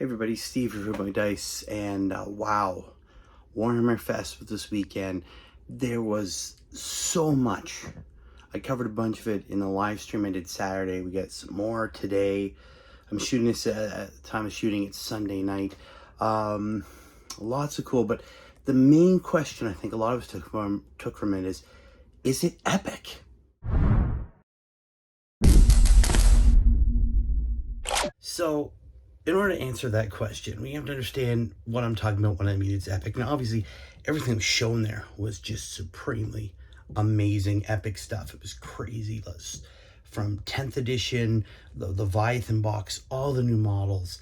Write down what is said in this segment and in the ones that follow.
Hey everybody, Steve here from my dice, and wow, Warhammer Fest was this weekend. There was so much. I covered a bunch of it in the live stream I did Saturday. We got some more today. I'm shooting this at the time of shooting. It's Sunday night. Lots of cool, but the main question I think a lot of us took from it is it epic? So, in order to answer that question, we have to understand what I'm talking about when I mean it's epic. Now, obviously, everything shown there was just supremely amazing, epic stuff. It was crazy. From 10th edition, the Leviathan box, all the new models,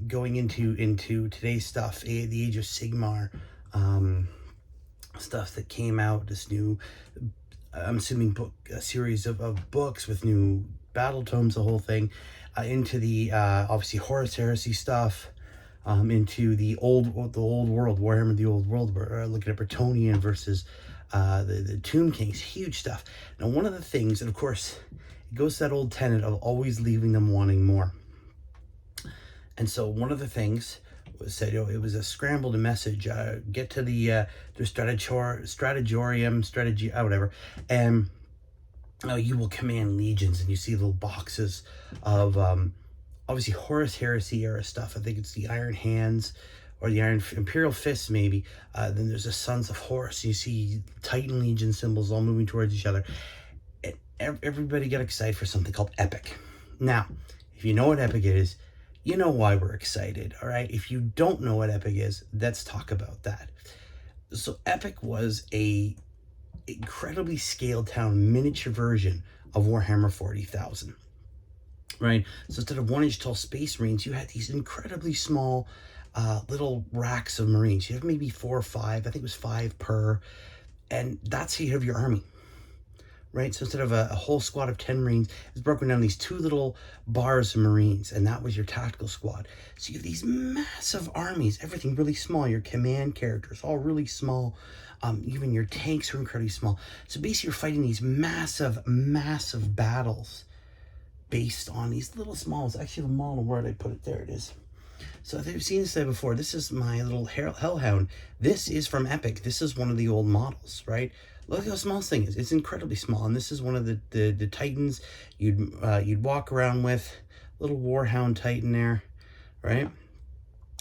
going into today's stuff, the Age of Sigmar, stuff that came out, this new, I'm assuming, a series of books with new battle tomes, the whole thing. Into the obviously Horus Heresy stuff, into the old world, Warhammer the Old World, where looking at Bretonnian versus the Tomb Kings, huge stuff. Now, one of the things, and of course, it goes to that old tenet of always leaving them wanting more. And so one of the things was said, it was a scrambled message, get to the strategorium, whatever, and you will command legions, and you see little boxes of obviously Horus Heresy era stuff. I think it's the Iron Hands or the Iron Imperial Fists, maybe. Then there's the Sons of Horus. You see Titan Legion symbols all moving towards each other. And everybody got excited for something called Epic. Now, if you know what Epic is, you know why we're excited, all right? If you don't know what Epic is, let's talk about that. So Epic was a incredibly scaled down miniature version of Warhammer 40,000, right? So instead of 1-inch tall Space Marines, you had these incredibly small little racks of Marines. You have maybe 4 or 5, I think it was 5 per, and that's how you have your army, right? So instead of a whole squad of 10 Marines, it's broken down these 2 little bars of Marines, and that was your tactical squad. So you have these massive armies, everything really small, your command characters, all really small. Even your tanks are incredibly small. So basically you're fighting these massive battles based on these little smalls. Actually, the model, where did I put it? There it is. So if you've seen this there before, this is my little Hellhound. This is from Epic. This is one of the old models, right? Look how small this thing is. It's incredibly small. And this is one of the Titans you'd walk around with. Little Warhound Titan there, right?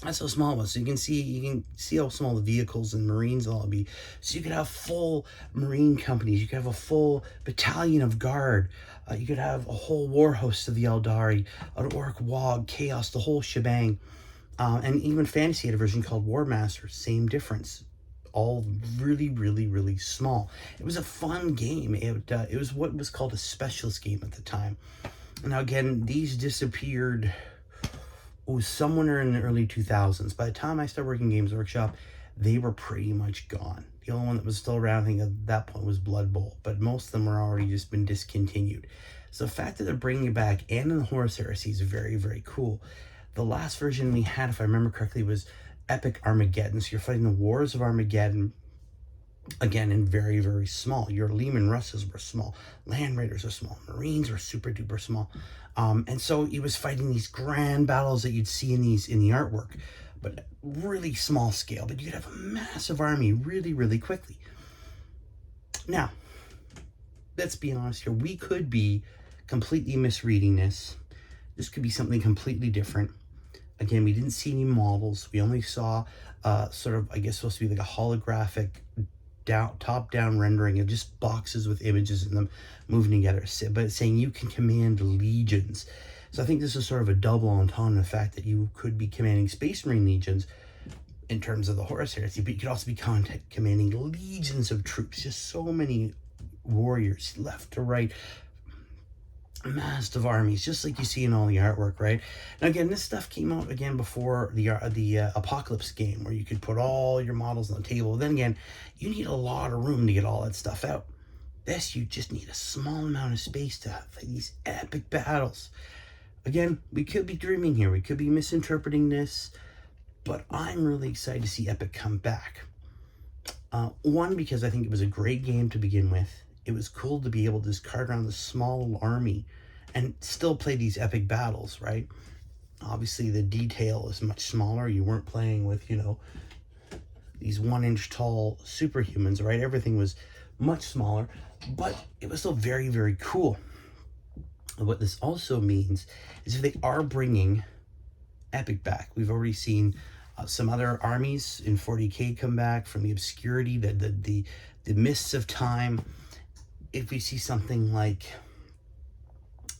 That's how small it was. So you can see how small the vehicles and Marines will all be. So you could have full Marine companies. You could have a full battalion of guard. You could have a whole war host of the Eldari, an Orc Wog, Chaos, the whole shebang. And even Fantasy had a version called War Master. Same difference. All really small. It was a fun game. It was what was called a specialist game at the time. Now again, these disappeared somewhere in the early 2000s. By the time I started working Games Workshop, they were pretty much gone. The only one that was still around, I think, at that point was Blood Bowl, but most of them were already just been discontinued. So the fact that they're bringing it back and in the Horus Heresy is very cool. The last version we had, if I remember correctly, was Epic Armageddon. So you're fighting the Wars of Armageddon, again, in very small. Your Leman Russes were small. Land Raiders are small. Marines were super duper small. And so he was fighting these grand battles that you'd see in the artwork, but really small scale. But you could have a massive army really quickly. Now, let's be honest here. We could be completely misreading this. This could be something completely different. Again, we didn't see any models. We only saw sort of, I guess, supposed to be like a holographic top-down rendering of just boxes with images in them moving together, but it's saying you can command legions. So I think this is sort of a double entendre, the fact that you could be commanding Space Marine legions in terms of the Horus Heresy, but you could also be commanding legions of troops, just so many warriors left to right, massive armies, just like you see in all the artwork, right? Now again, this stuff came out again before the Apocalypse game, where you could put all your models on the table. Then again, you need a lot of room to get all that stuff out. This, you just need a small amount of space to have these epic battles. Again, we could be dreaming here. We could be misinterpreting this, but I'm really excited to see Epic come back. One, because I think it was a great game to begin with. It was cool to be able to just cart around this small little army and still play these epic battles, right? Obviously, the detail is much smaller. You weren't playing with, you know, these 1 inch tall superhumans, right? Everything was much smaller, but it was still very, very cool. What this also means is if they are bringing Epic back, we've already seen some other armies in 40K come back from the obscurity, the mists of time. If we see something like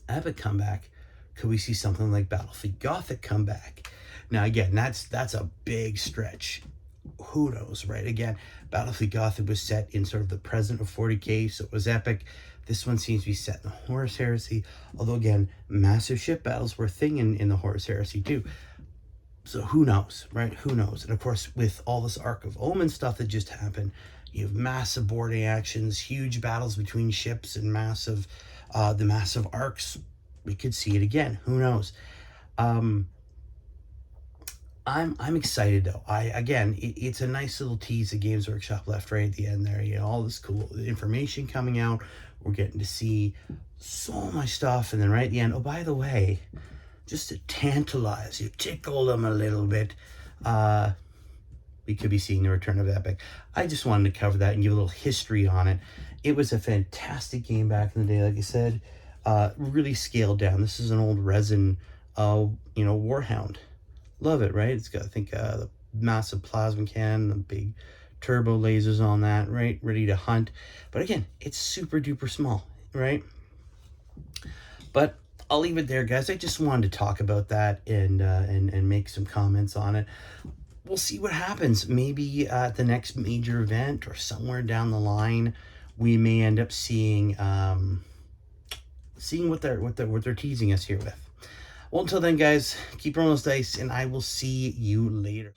Epic come back, could we see something like Battlefield Gothic come back? Now again, that's a big stretch. Who knows, right? Again, Battlefield Gothic was set in sort of the present of 40K, so it was epic. This one seems to be set in the Horus Heresy, although again, massive ship battles were a thing in the Horus Heresy too. So who knows, right? Who knows? And of course, with all this Ark of Omen stuff that just happened, you have massive boarding actions, huge battles between ships, and the massive arcs. We could see it again. Who knows? I'm excited though. It's a nice little tease that Games Workshop left right at the end there. You know, all this cool information coming out. We're getting to see so much stuff, and then right at the end, oh, by the way, just to tantalize you, tickle them a little bit, we could be seeing the return of Epic. I just wanted to cover that and give a little history on it. It was a fantastic game back in the day, like I said. Really scaled down. This is an old resin, Warhound. Love it, right? It's got, I think, the massive plasma cannon, the big turbo lasers on that, right? Ready to hunt. But again, it's super duper small, right? But I'll leave it there, guys. I just wanted to talk about that and make some comments on it. We'll see what happens. Maybe at the next major event or somewhere down the line, we may end up seeing what they're teasing us here with. Well, until then, guys, keep rolling those dice, and I will see you later.